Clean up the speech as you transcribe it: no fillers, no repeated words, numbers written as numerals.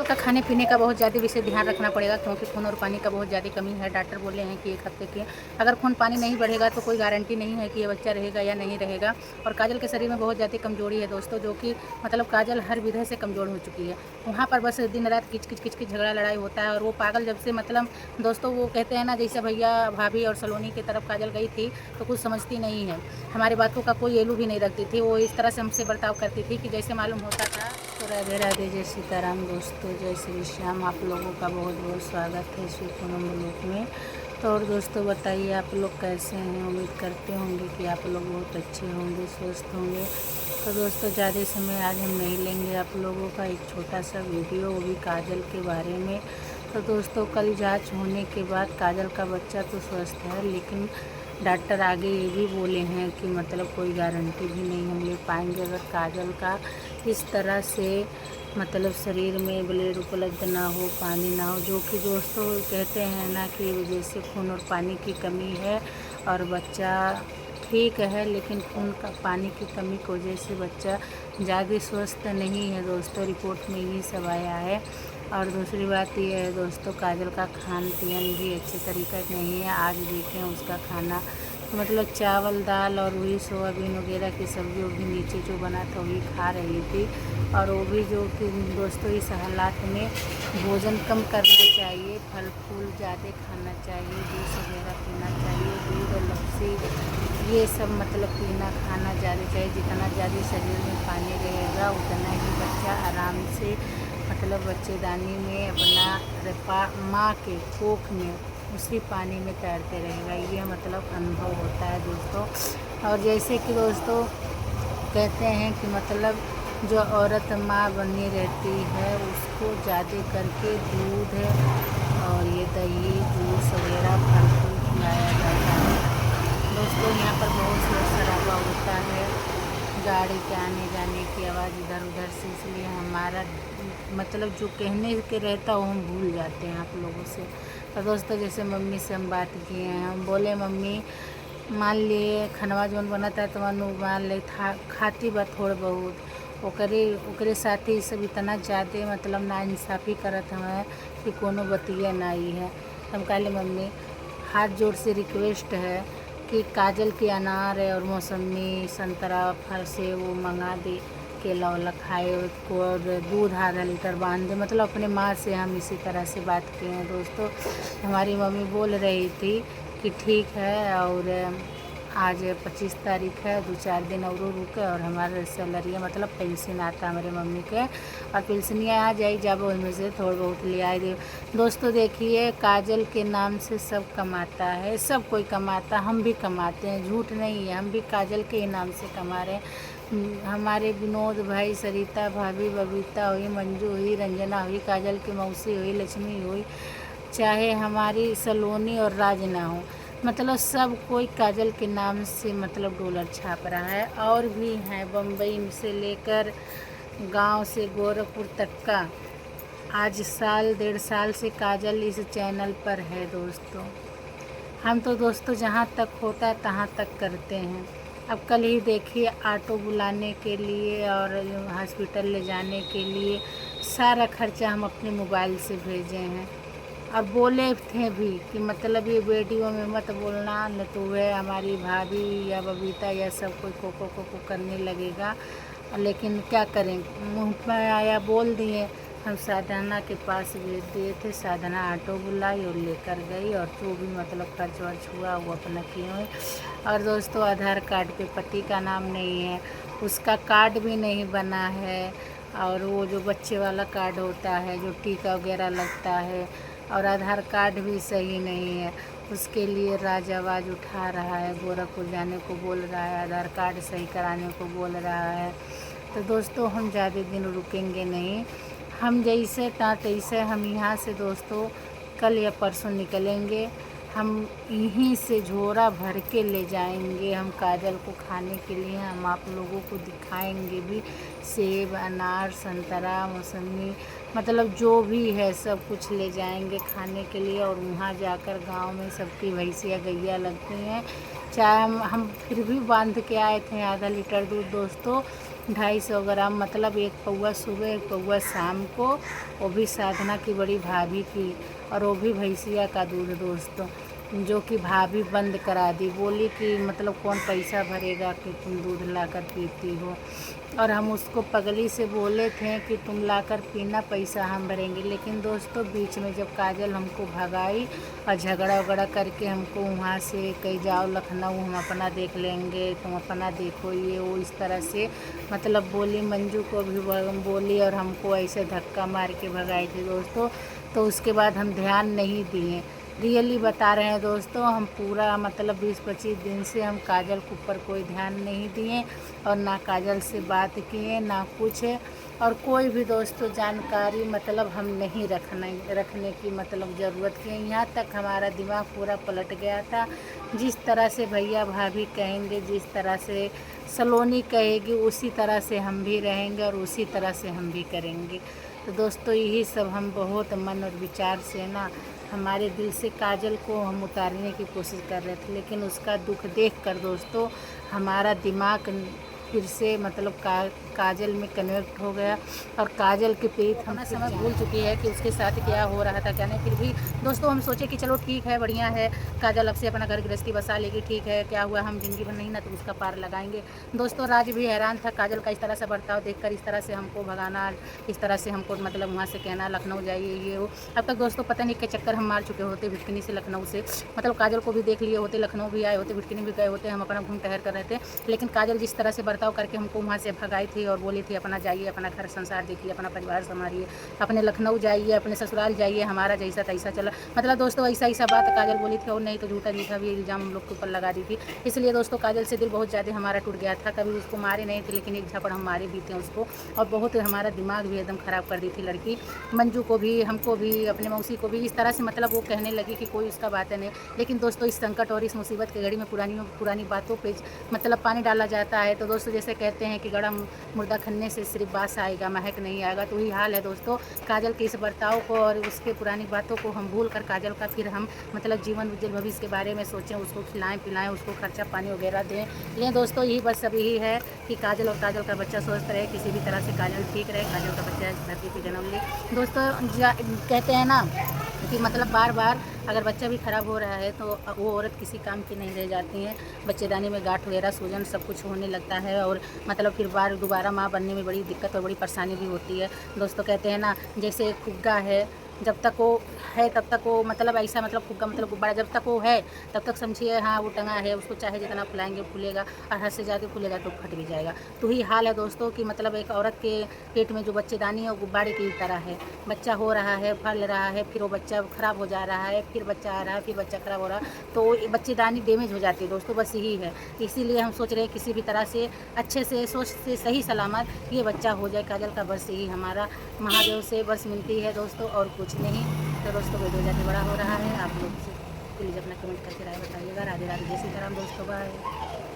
का खाने पीने का बहुत ज़्यादा विशेष ध्यान रखना पड़ेगा, क्योंकि खून और पानी का बहुत ज़्यादा कमी है। डॉक्टर बोले हैं कि 1 हफ्ते के अगर खून पानी नहीं बढ़ेगा तो कोई गारंटी नहीं है कि ये बच्चा रहेगा या नहीं रहेगा। और काजल के शरीर में बहुत ज़्यादा कमजोरी है दोस्तों, जो कि मतलब काजल हर विधि से कमज़ोर हो चुकी है। वहाँ पर बस दिन रात किच किच किच किच झगड़ा लड़ाई होता है। और वो पागल जब से मतलब दोस्तों वो कहते हैं ना, जैसे भैया भाभी और सलोनी की तरफ काजल गई थी तो कुछ समझती नहीं है, हमारी बातों का कोई एलू भी नहीं रखती थी। वो इस तरह से हमसे बर्ताव करती थी कि जैसे मालूम होता था। तो राधे राधे, जय सीताराम दोस्तों, जय श्री श्याम। आप लोगों का बहुत बहुत स्वागत है श्री पूनम ब्लॉग में। तो और दोस्तों बताइए आप लोग कैसे हैं। उम्मीद करते होंगे कि आप लोग बहुत अच्छे होंगे, स्वस्थ होंगे। तो दोस्तों ज़्यादा समय आज हम नहीं लेंगे आप लोगों का, एक छोटा सा वीडियो, वो भी काजल के बारे में। तो दोस्तों कल जांच होने के बाद काजल का बच्चा तो स्वस्थ है, लेकिन डॉक्टर आगे ये भी बोले हैं कि मतलब कोई गारंटी भी नहीं हम ले पाएंगे अगर काजल का इस तरह से मतलब शरीर में ब्लड उपलब्ध ना हो, पानी ना हो, जो कि दोस्तों कहते हैं ना कि वजह से खून और पानी की कमी है। और बच्चा ठीक है, लेकिन खून का पानी की कमी की वजह से बच्चा ज़्यादा स्वस्थ नहीं है दोस्तों, रिपोर्ट में यही सब आया है। और दूसरी बात ये है दोस्तों, काजल का खान पीन भी अच्छे तरीके से नहीं है। आज देखें उसका खाना तो मतलब चावल दाल और वही सोयाबीन वगैरह की सब्ज़ी भी नीचे जो बना था वही खा रही थी। और वो भी जो कि दोस्तों इस हालात में भोजन कम करना चाहिए, फल फूल ज़्यादा खाना चाहिए, जूस वगैरह पीना चाहिए, दूध और लस्सी ये सब मतलब पीना खाना ज़्यादा चाहिए। जितना ज़्यादा शरीर में पानी रहेगा उतना ही बच्चा आराम से मतलब बच्चेदानी में अपना माँ के कोख में उसी पानी में तैरते रहेगा। ये मतलब अनुभव होता है दोस्तों। और जैसे कि दोस्तों कहते हैं कि मतलब जो औरत माँ बनी रहती है उसको ज़्यादा करके दूध और ये दही जूस वगैरह फल फूल खिलाया जाता है दोस्तों। यहाँ पर बहुत शोर शराबा होता है, गाड़ी के आने जाने की आवाज़ इधर उधर से, इसलिए हमारा मतलब जो कहने के रहता है वो हम भूल जाते हैं आप लोगों से। तो दोस्तों जैसे मम्मी से हम बात किए हैं, हम बोले मम्मी मान लिए खनवा जौन बनता है तो मान ले खाती बा थोड़ बहुत, ओकरे साथ ही सब इतना ज़्यादा मतलब नाइंसाफ़ी करत हमें कि कोनो बतिया नहीं है। हम कहले मम्मी हाथ जोड़ से रिक्वेस्ट है कि काजल के अनार है और मौसमी संतरा फल से वो मंगा दे, केला वेला खाए को, और दूध आधा लीटर बांध दे। मतलब अपने माँ से हम इसी तरह से बात किए हैं दोस्तों। हमारी मम्मी बोल रही थी कि ठीक है, और आज 25 तारीख है, 2-4 दिन और रुके और हमारे सैलरी मतलब पेंशन आता हमारे मम्मी के, और पेंशनिया आ जाए जब उनमें से थोड़ा बहुत ले आए दे। दोस्तों देखिए काजल के नाम से सब कमाता है, सब कोई कमाता, हम भी कमाते हैं, झूठ नहीं है, हम भी काजल के ही नाम से कमा रहे हैं। हमारे विनोद भाई, सरिता भाभी, बबीता हुई, मंजू हुई, रंजना हुई, काजल की मौसी हुई, लक्ष्मी हुई, चाहे हमारी सलोनी और राज ना हो, मतलब सब कोई काजल के नाम से मतलब डॉलर छाप रहा है। और भी हैं बम्बई से लेकर गांव से गोरखपुर तक का। आज साल 1.5 साल से काजल इस चैनल पर है दोस्तों। हम तो दोस्तों जहाँ तक होता है तहाँ तक करते हैं। अब कल ही देखिए ऑटो बुलाने के लिए और हॉस्पिटल ले जाने के लिए सारा खर्चा हम अपने मोबाइल से भेजे हैं। और बोले थे भी कि मतलब ये वीडियो में मत बोलना, न तो वह हमारी भाभी या बबीता या सब कोई को करने लगेगा। लेकिन क्या करें, मुँह में आया बोल दिए। हम साधना के पास भेज दिए थे, साधना ऑटो बुलाई और लेकर गई, और जो भी मतलब खर्च वर्च हुआ वो अपना किए हुए। और दोस्तों आधार कार्ड पे पति का नाम नहीं है, उसका कार्ड भी नहीं बना है। और वो जो बच्चे वाला कार्ड होता है जो टीका वगैरह लगता है, और आधार कार्ड भी सही नहीं है। उसके लिए राज आवाज़ उठा रहा है, गोरखपुर जाने को बोल रहा है, आधार कार्ड सही कराने को बोल रहा है। तो दोस्तों हम ज़्यादा दिन रुकेंगे नहीं, हम जैसे तैसे हम यहाँ से दोस्तों कल या परसों निकलेंगे। हम यहीं से झोरा भर के ले जाएंगे हम काजल को खाने के लिए। हम आप लोगों को दिखाएंगे भी, सेब अनार संतरा मौसमी मतलब जो भी है सब कुछ ले जाएंगे खाने के लिए। और वहाँ जाकर गांव में सबकी भैंसिया गैया लगती हैं, चाहे हम फिर भी बांध के आए थे आधा लीटर दूध दोस्तों, 250 ग्राम, मतलब 1 पौवा सुबह 1 पौवा शाम को, वो भी साधना की बड़ी भाभी की, और वो भी भैंसिया का दूध दोस्तों, जो कि भाभी बंद करा दी। बोली कि मतलब कौन पैसा भरेगा कि तुम दूध लाकर पीती हो। और हम उसको पगली से बोले थे कि तुम लाकर पीना, पैसा हम भरेंगे। लेकिन दोस्तों बीच में जब काजल हमको भगाई और झगड़ा वगड़ा करके हमको वहाँ से कहीं जाओ लखनऊ, हम अपना देख लेंगे, तुम अपना देखो, ये वो इस तरह से मतलब बोली। मंजू को भी बोली और हमको ऐसे धक्का मार के भगाई थी दोस्तों। तो उसके बाद हम ध्यान नहीं दिए। रियली बता रहे हैं दोस्तों, हम पूरा मतलब 20-25 दिन से हम काजल के ऊपर कोई ध्यान नहीं दिए, और ना काजल से बात किए, ना कुछ। और कोई भी दोस्तों जानकारी मतलब हम नहीं रखने की मतलब ज़रूरत की। यहाँ तक हमारा दिमाग पूरा पलट गया था। जिस तरह से भैया भाभी कहेंगे, जिस तरह से सलोनी कहेगी, उसी तरह से हम भी रहेंगे और उसी तरह से हम भी करेंगे। तो दोस्तों यही सब हम बहुत मन और विचार से ना, हमारे दिल से काजल को हम उतारने की कोशिश कर रहे थे। लेकिन उसका दुख देखकर दोस्तों हमारा दिमाग फिर से मतलब काजल में कन्वर्ट हो गया, और काजल के प्रीत हम समझ भूल चुकी है कि उसके साथ क्या हो रहा था क्या नहीं। फिर भी दोस्तों हम सोचे कि चलो ठीक है, बढ़िया है, काजल अब से अपना घर गृहस्थी बसा लेगी, ठीक है, क्या हुआ, हम जिंदगी भर नहीं ना तो उसका पार लगाएंगे। दोस्तों राज भी हैरान था काजल का इस तरह से बर्ताव देखकर, इस तरह से हमको भगाना, इस तरह से हमको मतलब वहाँ से कहना लखनऊ जाइए ये वो। अब तक दोस्तों पता नहीं क्या चक्कर हम मार चुके होते भिटकनी से लखनऊ से, मतलब काजल को भी देख लिए होते, लखनऊ भी आए होते, भिटकनी भी गए होते, हम अपना घूम टहर कर रहे थे। लेकिन काजल जिस तरह से बर्ताव करके हमको वहाँ से भगाई थी और बोली थी अपना जाइए, अपना घर संसार देखिए, अपना परिवार संभालिए, अपने लखनऊ जाइए, अपने ससुराल जाइए, हमारा जैसा तैसा चला, मतलब दोस्तों ऐसा बात काजल बोली थी। और नहीं तो झूठा भी इल्ज़ाम हम लोग के ऊपर लगा दी थी। इसलिए दोस्तों काजल से दिल बहुत ज़्यादा हमारा टूट गया था। कभी उसको मारे नहीं थे, लेकिन एक झपड़ हम मारे भी थे उसको, और बहुत हमारा दिमाग भी एकदम ख़राब कर दी थी लड़की। मंजू को भी, हमको भी, अपने मौसी को भी इस तरह से मतलब वो कहने लगी कि कोई उसका बात है नहीं। लेकिन दोस्तों इस संकट और इस मुसीबत की घड़ी में पुरानी बातों पे मतलब पानी डाला जाता है। तो दोस्तों जैसे कहते हैं कि गड़ा मुर्दा खन्ने से सिर्फ बास आएगा, महक नहीं आएगा, तो वही हाल है दोस्तों काजल के इस बर्ताव को और उसके पुरानी बातों को हम भूल कर काजल का फिर हम मतलब जीवन उज्जवल भविष्य के बारे में सोचें, उसको खिलाएं पिलाएं, उसको खर्चा पानी वगैरह दें। ये दोस्तों यही बस सब यही है कि काजल और काजल का बच्चा स्वस्थ रहे, किसी भी तरह से काजल ठीक रहे, काजल का बच्चा धरती पर जन्म ले। दोस्तों कहते हैं ना कि मतलब बार बार अगर बच्चा भी ख़राब हो रहा है तो वो औरत किसी काम की नहीं रह जाती है। बच्चेदानी में गांठ वगैरह सूजन सब कुछ होने लगता है, और मतलब फिर दोबारा माँ बनने में बड़ी दिक्कत और बड़ी परेशानी भी होती है। दोस्तों कहते हैं ना जैसे फुग्गा है, जब तक वो है तब तक वो मतलब ऐसा मतलब फुग्गा मतलब गुब्बारा, जब तक वो है तब तक समझिए हाँ वो टंगा है, उसको चाहे जितना फुलाएंगे फूलेगा, और हद से ज़्यादा फूलेगा तो फट भी जाएगा। तो ही हाल है दोस्तों कि मतलब एक औरत के पेट में जो बच्चेदानी है वो गुब्बारे की तरह है। बच्चा हो रहा है, फल रहा है, फिर वो बच्चा ख़राब हो जा रहा है, फिर बच्चा आ रहा है, फिर बच्चा ख़राब हो रहा है, तो वो बच्चेदानी डैमेज हो जाती है दोस्तों, बस यही है। इसीलिए हम सोच रहे हैं किसी भी तरह से अच्छे से सोच से सही सलामत ये बच्चा हो जाए काजल का, बस यही हमारा महादेव से बस मिलती है दोस्तों, और कुछ नहीं। तो दोस्तों वीडियो ज़्यादा बड़ा हो रहा है, आप लोग प्लीज़ अपना कमेंट करके राय बताइएगा। राधे राधे, जय सीताराम दोस्तों, बाय।